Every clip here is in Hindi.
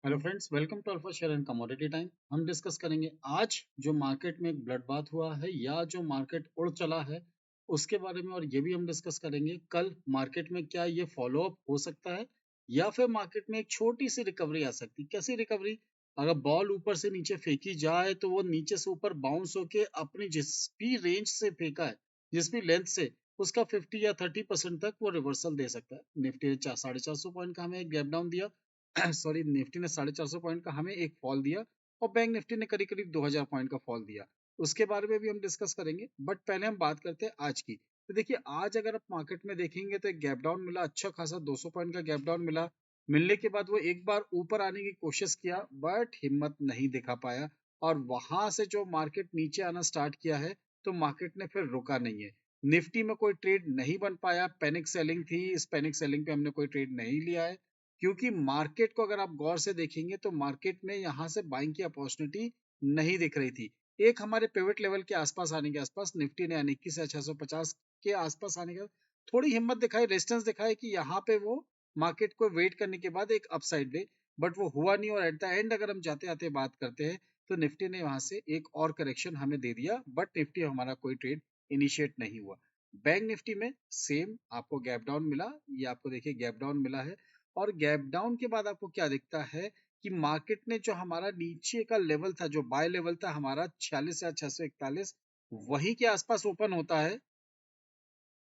Hello friends, welcome to Alpha share and commodity time. हम डिस्कस करेंगे आज जो मार्केट में एक ब्लड बाथ हुआ है या जो मार्केट उड़ चला है उसके बारे में, और ये भी हम डिस्कस करेंगे कल मार्केट में क्या ये फॉलो अप हो सकता है या फिर मार्केट में एक छोटी सी रिकवरी आ सकती है। कैसी रिकवरी? अगर बॉल ऊपर से नीचे फेंकी जाए तो वो नीचे से ऊपर बाउंस होके अपनी जिस भी रेंज से फेंका है, जिस भी लेंथ से, उसका 50 या 30% तक वो रिवर्सल दे सकता है। निफ्टी ने 450 पॉइंट का हमें एक गैप डाउन दिया। सॉरी, निफ्टी ने 450 पॉइंट का हमें एक फॉल दिया और बैंक निफ्टी ने करीब करीब 2000 पॉइंट का फॉल दिया। उसके बारे में भी हम डिस्कस करेंगे, बट पहले हम बात करते हैं आज की। तो देखिए, आज अगर आप मार्केट में देखेंगे तो एक गैप डाउन मिला, अच्छा खासा 200 पॉइंट का गैप डाउन मिला। मिलने के बाद वो एक बार ऊपर आने की कोशिश किया बट हिम्मत नहीं दिखा पाया, और वहां से जो मार्केट नीचे आना स्टार्ट किया है तो मार्केट ने फिर रुका नहीं है। निफ्टी में कोई ट्रेड नहीं बन पाया, पैनिक सेलिंग थी। इस पैनिक सेलिंग पे हमने कोई ट्रेड नहीं लिया है, क्योंकि मार्केट को अगर आप गौर से देखेंगे तो मार्केट में यहाँ से बाइंग की अपॉर्चुनिटी नहीं दिख रही थी। एक हमारे पिवट लेवल के आसपास आने के आसपास निफ्टी ने यानी 21,650 के आसपास आने के बाद थोड़ी हिम्मत दिखाई, रेजिस्टेंस दिखाई कि यहाँ पे वो मार्केट को वेट करने के बाद एक अपसाइड दे, बट वो हुआ नहीं। और एट द एंड अगर हम जाते आते बात करते हैं तो निफ्टी ने वहां से एक और करेक्शन हमें दे दिया, बट निफ्टी हमारा कोई ट्रेड इनिशिएट नहीं हुआ। बैंक निफ्टी में सेम आपको गैप डाउन मिला, ये आपको देखिए गैप डाउन मिला है। और गैप डाउन के बाद आपको क्या दिखता है कि मार्केट ने जो हमारा नीचे का लेवल था, जो बाय लेवल था हमारा 46,641, वही के आसपास ओपन होता है।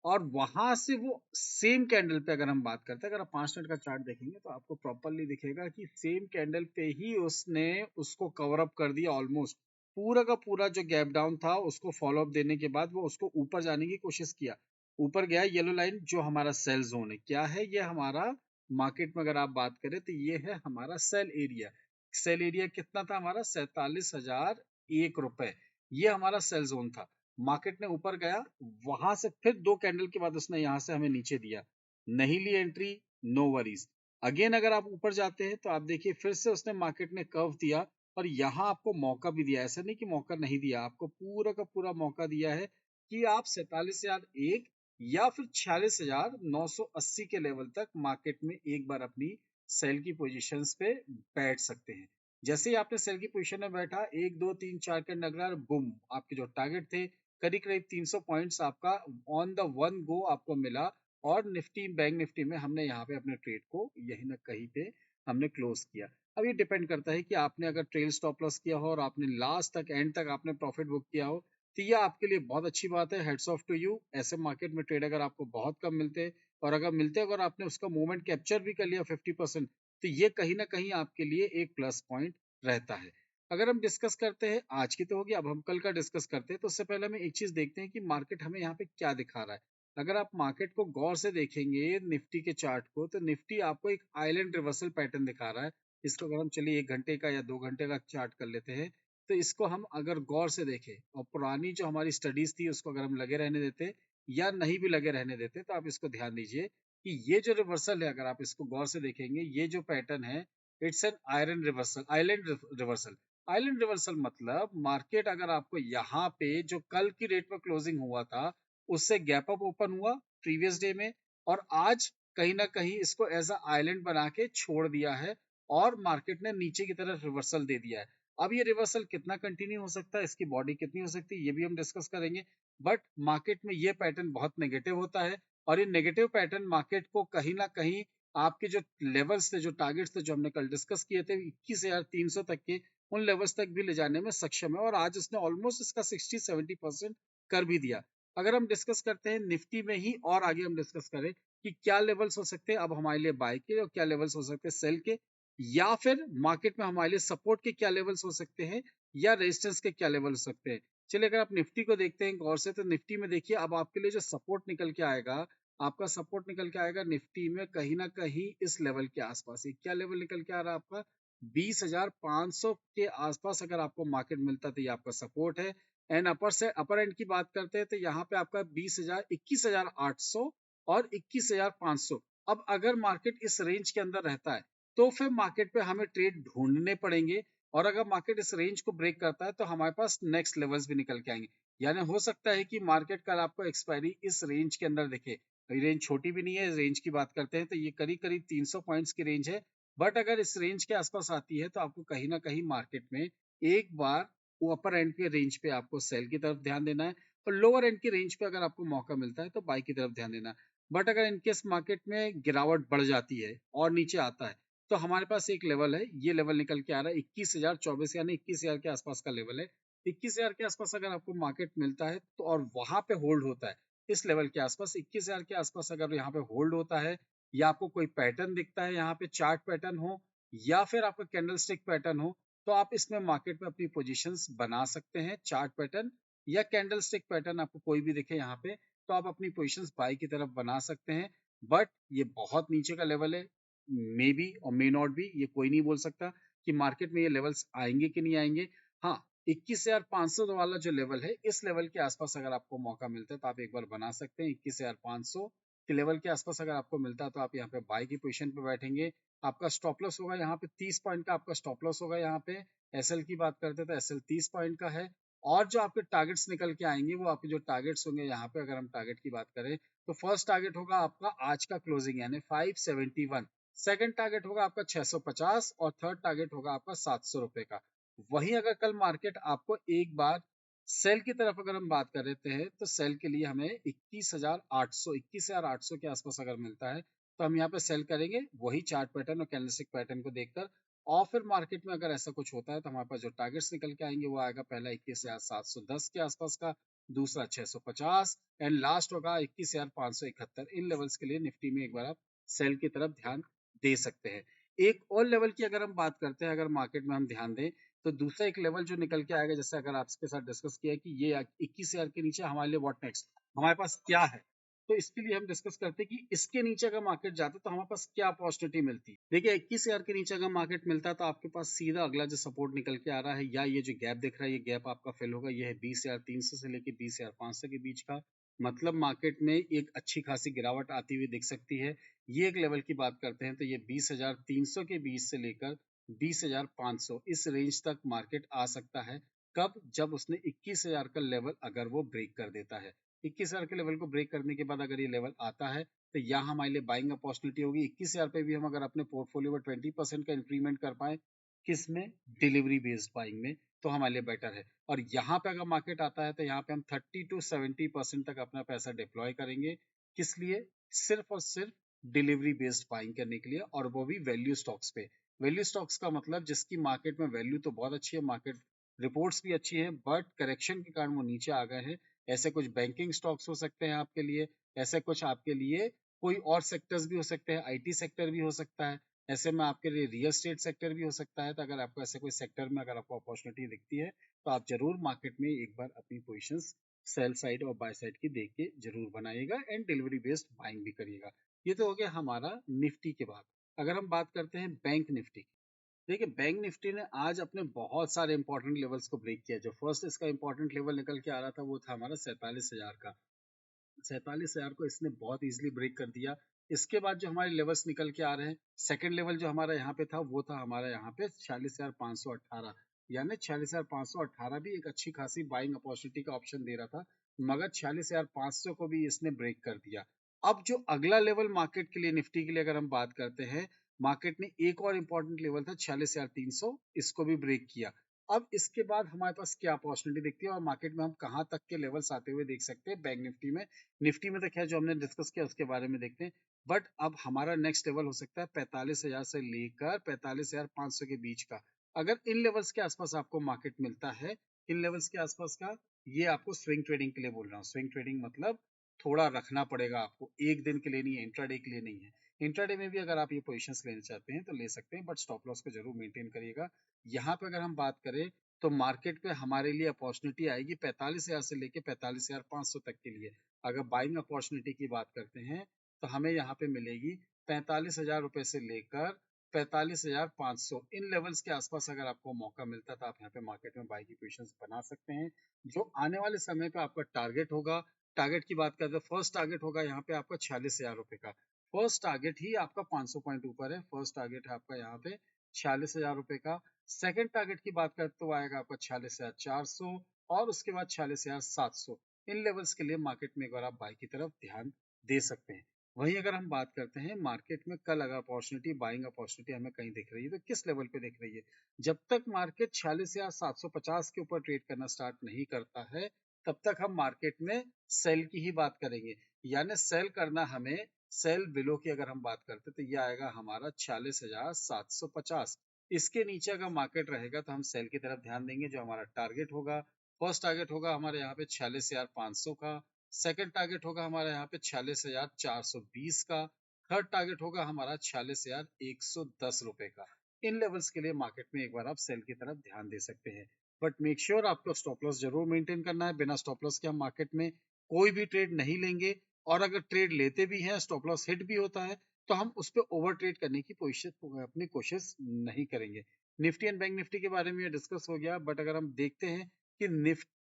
और वहां से वो सेम कैंडल पे अगर हम बात करते हैं, अगर आप 5 मिनट का चार्ट देखेंगे तो आपको प्रॉपरली दिखेगा कि सेम कैंडल पे ही उसने उसको कवर अप कर दिया। ऑलमोस्ट पूरा का पूरा जो गैप डाउन था उसको फॉलो अप देने के बाद वो उसको ऊपर जाने की कोशिश किया। ऊपर गया, येलो लाइन जो हमारा सेल जोन है, क्या है ये हमारा मार्केट में अगर आप बात करें तो ये है हमारा सेल एरिया। सेल एरिया कितना था हमारा? 47,001 रुपए। ये हमारा सेल जोन था। मार्केट ने ऊपर गया, वहां से फिर 2 कैंडल के बाद उसने यहां से हमें नीचे दिया, नहीं ली एंट्री, नो वरीज। अगेन अगर आप ऊपर जाते हैं तो आप देखिए फिर से उसने मार्केट ने कर्व दिया और यहाँ आपको मौका भी दिया। ऐसा नहीं कि मौका नहीं दिया, आपको पूरा का पूरा मौका दिया है कि आप 47,001 या फिर 46,980 के लेवल तक मार्केट में एक बार अपनी सेल की पोजीशंस पे बैठ सकते हैं। जैसे ही आपने सेल की पोजीशन में बैठा, 1 2 3 4 के नगरा बुम, आपके जो टारगेट थे करीब करीब 300 पॉइंट्स आपका ऑन द वन गो आपको मिला। और निफ्टी, बैंक निफ्टी में हमने यहाँ पे अपने ट्रेड को यही ना कहीं पे हमने क्लोज किया। अब ये डिपेंड करता है कि आपने अगर ट्रेल स्टॉप लॉस किया हो और आपने लास्ट तक, एंड तक आपने प्रॉफिट बुक किया हो तो ये आपके लिए बहुत अच्छी बात है। Heads off to you. ऐसे मार्केट में ट्रेड अगर आपको बहुत कम मिलते हैं, और अगर मिलते, अगर आपने उसका मूवमेंट कैप्चर भी कर लिया 50%, तो ये कहीं ना कहीं आपके लिए एक प्लस पॉइंट रहता है। अगर हम डिस्कस करते हैं, आज की तो होगी, अब हम कल का डिस्कस करते हैं। तो उससे पहले हम एक चीज देखते हैं कि मार्केट हमें यहाँ पे क्या दिखा रहा है। अगर आप मार्केट को गौर से देखेंगे, निफ्टी के चार्ट को, तो निफ्टी आपको एक आइलैंड रिवर्सल पैटर्न दिखा रहा है। इसको अगर हम चलिए 1 घंटे का या 2 घंटे का चार्ट कर लेते हैं, तो इसको हम अगर गौर से देखें और पुरानी जो हमारी स्टडीज थी उसको अगर हम लगे रहने देते या नहीं भी लगे रहने देते, तो आप इसको ध्यान दीजिए कि ये जो रिवर्सल है, अगर आप इसको गौर से देखेंगे, ये जो पैटर्न है, it's an iron reversal, island reversal. Island reversal मतलब मार्केट अगर आपको यहाँ पे जो कल की रेट में क्लोजिंग हुआ था उससे गैप अप ओपन हुआ प्रीवियस डे में, और आज कहीं ना कहीं इसको एज अ आइलैंड बना के छोड़ दिया है और मार्केट ने नीचे की तरफ रिवर्सल दे दिया है। अब ये रिवर्सल कितना कंटिन्यू हो सकता है, इसकी बॉडी कितनी हो सकती है, ये भी हम डिस्कस करेंगे। बट मार्केट में ये पैटर्न बहुत नेगेटिव होता है, और ये नेगेटिव पैटर्न मार्केट को कहीं ना कहीं आपके जो लेवल्स थे, जो टारगेट्स थे, जो हमने कल डिस्कस किए थे 21,300 तक के, उन लेवल्स तक भी ले जाने में सक्षम है। और आज उसने ऑलमोस्ट इसका 60-70% कर भी दिया। अगर हम डिस्कस करते हैं निफ्टी में ही, और आगे हम डिस्कस करें कि क्या लेवल्स हो सकते हैं अब हमारे लिए बाय के, और क्या लेवल्स हो सकते हैं सेल के, या फिर मार्केट में हमारे लिए सपोर्ट के क्या लेवल्स हो सकते हैं, या रेजिस्टेंस के क्या लेवल हो सकते हैं। चलिए, अगर आप निफ्टी को देखते हैं गौर से, तो निफ्टी में देखिए अब आपके लिए जो सपोर्ट निकल के आएगा, आपका सपोर्ट निकल के आएगा निफ्टी में कहीं ना कहीं इस लेवल के आसपास ही। क्या लेवल निकल के आ रहा है आपका? 20,500 के आसपास अगर आपको मार्केट मिलता है तो ये आपका सपोर्ट है। एंड अपर से, अपर एंड की बात करते हैं तो यहाँ पे आपका 20,000, 21,800 और 21,500। अब अगर मार्केट इस रेंज के अंदर रहता है तो फिर मार्केट पे हमें ट्रेड ढूंढने पड़ेंगे, और अगर मार्केट इस रेंज को ब्रेक करता है तो हमारे पास नेक्स्ट लेवल्स भी निकल के आएंगे। यानी हो सकता है कि मार्केट कल आपको एक्सपायरी इस रेंज के अंदर दिखे। रेंज छोटी भी नहीं है, रेंज की बात करते हैं तो ये करीब करीब 300 पॉइंट्स की रेंज है, बट अगर इस रेंज के आसपास आती है तो आपको कहीं ना कहीं मार्केट में एक बार वो अपर एंड के रेंज पे आपको सेल की तरफ ध्यान देना है, और लोअर एंड की रेंज पे अगर आपको मौका मिलता है तो बाई की तरफ ध्यान देना है। बट अगर इनकेस मार्केट में गिरावट बढ़ जाती है और नीचे आता है तो हमारे पास एक लेवल है, ये लेवल निकल के आ रहा है 21,024, यानी 21,000 के आसपास का लेवल है। 21,000 के आसपास अगर आपको मार्केट मिलता है तो और वहां पे होल्ड होता है इस लेवल के आसपास, 21,000 के आसपास अगर यहाँ पे होल्ड होता है, या आपको कोई पैटर्न दिखता है यहाँ पे, चार्ट पैटर्न हो या फिर आपका कैंडलस्टिक पैटर्न हो, तो आप इसमें मार्केट में अपनी पोजीशंस बना सकते हैं। चार्ट पैटर्न या कैंडलस्टिक पैटर्न आपको कोई भी दिखे यहाँ पे तो आप अपनी पोजीशंस बाई की तरफ बना सकते हैं। बट ये बहुत नीचे का लेवल है, मे बी और मे नॉट बी, ये कोई नहीं बोल सकता कि मार्केट में ये लेवल्स आएंगे कि नहीं आएंगे। हाँ, 21,500 वाला जो लेवल है, इस लेवल के आसपास अगर आपको मौका मिलता है तो आप एक बार बना सकते हैं। 21,500 के लेवल के आसपास अगर आपको मिलता है तो आप यहाँ पे बाई की पोजीशन पे बैठेंगे। आपका स्टॉप लॉस होगा यहाँ पे 30 पॉइंट का, आपका स्टॉप लॉस होगा यहाँ पे। एसएल की बात करते हैं तो एसएल 30 पॉइंट का है, और जो आपके टारगेट्स निकल के आएंगे वो आपके जो टारगेट्स होंगे यहाँ पे, अगर हम टारगेट की बात करें तो फर्स्ट टारगेट होगा आपका आज का क्लोजिंग यानी 571, सेकंड टारगेट होगा आपका 650, और थर्ड टारगेट होगा आपका 700 रुपए का। वहीं अगर कल मार्केट आपको एक बार सेल की तरफ अगर हम बात कर रहे हैं तो सेल के लिए हमें 21,800 के आसपास अगर मिलता है तो हम यहाँ पे सेल करेंगे, वही चार्ट पैटर्न और कैंडलस्टिक पैटर्न को देखकर। और फिर मार्केट में अगर ऐसा कुछ होता है तो हमारे पास जो टारगेट्स निकल के आएंगे वो आएगा पहला 21,710 के आसपास का, दूसरा 650, एंड लास्ट होगा 21,571। इन लेवल्स के लिए निफ्टी में एक बार आप सेल की तरफ ध्यान दे सकते हैं। एक और लेवल की अगर हम बात करते हैं, अगर मार्केट में हम ध्यान दें तो दूसरा एक लेवल जो निकल के आएगा, जैसे अगर आपके साथ डिस्कस किया कि ये 21,000 के नीचे हमारे लिए व्हाट नेक्स्ट, हमारे पास क्या है, तो इसके लिए हम डिस्कस करते हैं कि इसके नीचे अगर मार्केट जाता है तो हमारे पास क्या अपॉर्चुनिटी मिलती है। देखिए 21,000 के नीचे अगर मार्केट मिलता है तो आपके पास सीधा अगला जो सपोर्ट निकल के आ रहा है, या ये जो गैप दिख रहा है, ये गैप आपका फिल होगा, ये है 20,300 से लेके 20,500 के बीच का। मतलब मार्केट में एक अच्छी खासी गिरावट आती हुई दिख सकती है। ये एक लेवल की बात करते हैं तो ये 20,300 के बीच से लेकर 20,500 इस रेंज तक मार्केट आ सकता है। कब? जब उसने 21,000 का लेवल अगर वो ब्रेक कर देता है। 21,000 के लेवल को ब्रेक करने के बाद अगर ये लेवल आता है तो यहाँ हमारे लिए बाइंग अपॉर्चुनिटी होगी। 21,000 पे भी हम अगर अपने पोर्टफोलियो में 20% का इंक्रीमेंट कर पाए, किस में? डिलीवरी बेस्ड बाइंग में, तो हमारे लिए बेटर है। और यहाँ पे अगर मार्केट आता है तो यहाँ पे हम 30 to 70% तक अपना पैसा डिप्लॉय करेंगे। किस लिए? सिर्फ और सिर्फ डिलीवरी बेस्ड बाइंग करने के लिए, और वो भी वैल्यू स्टॉक्स पे। वैल्यू स्टॉक्स का मतलब जिसकी मार्केट में वैल्यू तो बहुत अच्छी है, मार्केट रिपोर्ट्स भी अच्छी है, बट करेक्शन के कारण वो नीचे आ गए हैं। ऐसे कुछ बैंकिंग स्टॉक्स हो सकते हैं आपके लिए, ऐसे कुछ आपके लिए कोई और सेक्टर्स भी हो सकते हैं, आईटी सेक्टर भी हो सकता है, ऐसे में आपके लिए रियल एस्टेट सेक्टर भी हो सकता है। तो अगर आपको ऐसे कोई सेक्टर में अगर आपको अपॉर्चुनिटी दिखती है तो आप जरूर मार्केट में एक बार अपनी पोजीशंस सेल साइड और बाय साइड की देख के जरूर बनाइएगा, एंड डिलीवरी बेस्ड बाइंग भी करिएगा। ये तो हो गया हमारा निफ्टी के बाद। अगर हम बात करते हैं बैंक निफ्टी की, देखिए बैंक निफ्टी ने आज अपने बहुत सारे इंपॉर्टेंट लेवल्स को ब्रेक किया। जो फर्स्ट इसका इंपॉर्टेंट लेवल निकल के आ रहा था वो था हमारा 47,000 का। 47,000 को इसने बहुत इजीली ब्रेक कर दिया। इसके बाद जो हमारे लेवल्स निकल के आ रहे हैं, सेकंड लेवल जो हमारा यहाँ पे था वो था हमारा यहाँ पे 46,518, यानी 46,518 भी एक अच्छी खासी बाइंग अपॉर्चुनिटी का ऑप्शन दे रहा था, मगर 46,500 को भी इसने ब्रेक कर दिया। अब जो अगला लेवल मार्केट के लिए, निफ्टी के लिए अगर हम बात करते हैं, मार्केट ने एक और इम्पोर्टेंट लेवल था 46,300, इसको भी ब्रेक किया। अब इसके बाद हमारे पास क्या अपॉर्चुनिटी दिखती है और मार्केट में हम कहाँ तक के लेवल्स आते हुए देख सकते हैं बैंक निफ्टी में। निफ्टी में तो खैर जो हमने डिस्कस किया उसके बारे में देखते हैं, बट अब हमारा नेक्स्ट लेवल हो सकता है 45,000 से लेकर 45,500 के बीच का। अगर इन लेवल्स के आसपास आपको मार्केट मिलता है, इन लेवल्स के आसपास का, ये आपको स्विंग ट्रेडिंग के लिए बोल रहा हूँ। स्विंग ट्रेडिंग मतलब थोड़ा रखना पड़ेगा आपको, एक दिन के लिए नहीं है, इंट्राडे के लिए नहीं है। इंट्राडे में भी अगर आप ये पोजीशंस लेना चाहते हैं तो ले सकते हैं, बट स्टॉप लॉस को जरूर मेंटेन करिएगा। यहाँ पे अगर हम बात करें तो मार्केट पे हमारे लिए अपॉर्चुनिटी आएगी 45,000 से लेके 45,500 तक के लिए। अगर बाइंग अपॉर्चुनिटी की बात करते हैं तो हमें यहाँ पे मिलेगी 45,000 रुपए से लेकर 45,500। इन लेवल्स के आसपास अगर आपको मौका मिलता है तो आप यहाँ पे मार्केट में बाई की पोजीशंस बना सकते हैं। जो आने वाले समय पे आपका टारगेट होगा, टारगेट की बात करते हैं, फर्स्ट टारगेट होगा यहाँ पे आपका 46,000 रुपए का। फर्स्ट टारगेट ही आपका 500 पॉइंट ऊपर है। फर्स्ट टारगेट है आपका यहाँ पे 46,000 रुपए का। सेकंड टारगेट की बात करते तो आएगा आपका 46,400, और उसके बाद 46,700। इन लेवल्स के लिए मार्केट में एक बार आप बाई की तरफ ध्यान दे सकते हैं। वहीं अगर हम बात करते हैं मार्केट में कल अगर अपॉर्चुनिटी बाइंग अपॉर्चुनिटी हमें कहीं दिख रही है तो किस लेवल पे दिख रही है? जब तक मार्केट 46,750 के ऊपर ट्रेड करना स्टार्ट नहीं करता है तब तक हम मार्केट में सेल की ही बात करेंगे। यानी सेल करना हमें, सेल बिलो की अगर हम बात करते तो ये आएगा हमारा 46,750। इसके नीचे अगर मार्केट रहेगा तो हम सेल की तरफ ध्यान देंगे। जो हमारा टारगेट होगा, फर्स्ट टारगेट होगा हमारे यहाँ पे 46,500 का, सेकंड टारगेट होगा हमारे यहाँ पे 46,420 का, थर्ड टारगेट होगा हमारा 46,110 रुपए का। इन लेवल्स के लिए मार्केट में एक बार आप सेल की तरफ ध्यान दे सकते हैं, बट मेक श्योर आपको स्टॉप लॉस जरूर मेंटेन करना है। बिना स्टॉप लॉस के हम मार्केट में कोई भी ट्रेड नहीं लेंगे, और अगर ट्रेड लेते भी हैं, स्टॉप लॉस हिट भी होता है, तो हम उस पर ओवर ट्रेड करने की अपनी कोशिश नहीं करेंगे। निफ्टी एंड बैंक निफ्टी के बारे में डिस्कस हो गया, बट अगर हम देखते हैं कि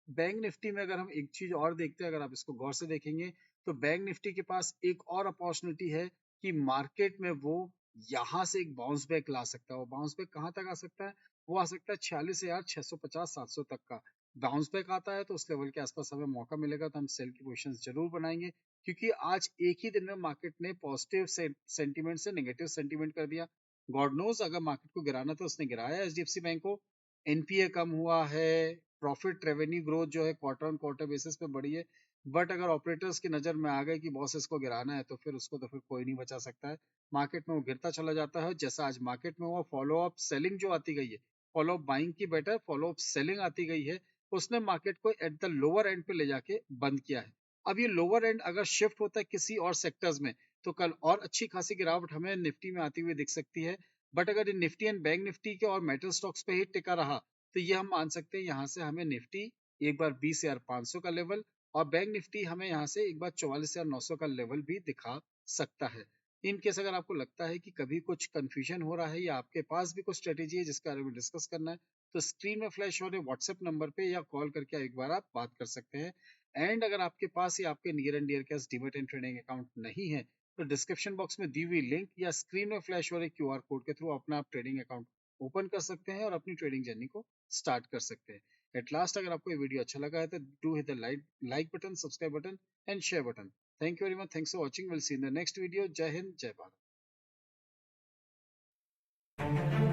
बैंक निफ्टी में अगर हम एक चीज और देखते हैं, अगर आप इसको गौर से देखेंगे तो बैंक निफ्टी के पास एक और अपॉर्चुनिटी है कि मार्केट में वो यहाँ से एक बाउंस बैक ला सकता है। वो बाउंस बैक कहाँ तक आ सकता है? वो आ सकता है 46,650-700 तक का। बाउंस बैक आता है तो उस लेवल के आसपास हमें मौका मिलेगा तो हम सेल की पोजीशंस जरूर बनाएंगे, क्योंकि आज एक ही दिन में मार्केट ने पॉजिटिव सेंटीमेंट से नेगेटिव सेंटीमेंट कर दिया। गॉड नोज अगर मार्केट को गिराना था उसने गिराया एचडीएफसी बैंक को। एनपीए कम हुआ है, प्रॉफिट रेवेन्यू ग्रोथ जो है क्वार्टर ऑन क्वार्टर बेसिस पे बढ़ी है, बट अगर ऑपरेटर्स की नजर में आ गए कि बॉस इसको गिराना है तो फिर उसको तो फिर कोई नहीं बचा सकता है। मार्केट में वो गिरता चला जाता है। जैसा आज मार्केट में हुआ, फॉलो अप सेलिंग जो आती गई है, फॉलो अप बाइंग की बेटर फॉलो अप सेलिंग आती गई है, उसने मार्केट को एट द लोअर एंड पे ले जाके बंद किया है। अब ये लोअर एंड अगर शिफ्ट होता है किसी और सेक्टर्स में तो कल और अच्छी खासी गिरावट हमें निफ्टी में आती हुई दिख सकती है। बट अगर ये निफ्टी एंड बैंक निफ्टी के और मेटल स्टॉक्स पे ही टिका रहा तो ये हम मान सकते हैं यहाँ से हमें निफ्टी एक बार 20,500 का लेवल, और बैंक निफ्टी हमें यहाँ से एक बार 44,900 का लेवल भी दिखा सकता है। इन केस अगर आपको लगता है कि कभी कुछ कंफ्यूजन हो रहा है या आपके पास भी कुछ स्ट्रेटेजी है जिसके बारे में डिस्कस करना है, तो स्क्रीन में फ्लैश हो रहे व्हाट्सएप नंबर पे या कॉल करके एक बार आप बात कर सकते हैं। एंड अगर आपके पास या आपके नियर एंड डियर के पास डीमैट एंड ट्रेडिंग अकाउंट नहीं है तो डिस्क्रिप्शन बॉक्स में दी हुई लिंक या स्क्रीन में फ्लैश हो रहे क्यूआर कोड के थ्रू अपना आप ट्रेडिंग अकाउंट ओपन कर सकते हैं और अपनी ट्रेडिंग जर्नी को स्टार्ट कर सकते हैं। एट लास्ट अगर आपको ये वीडियो अच्छा लगा है तो do hit the like button, subscribe button and share button. Thank you very much, thanks for watching, will see in the next video. जय हिंद, जय भारत।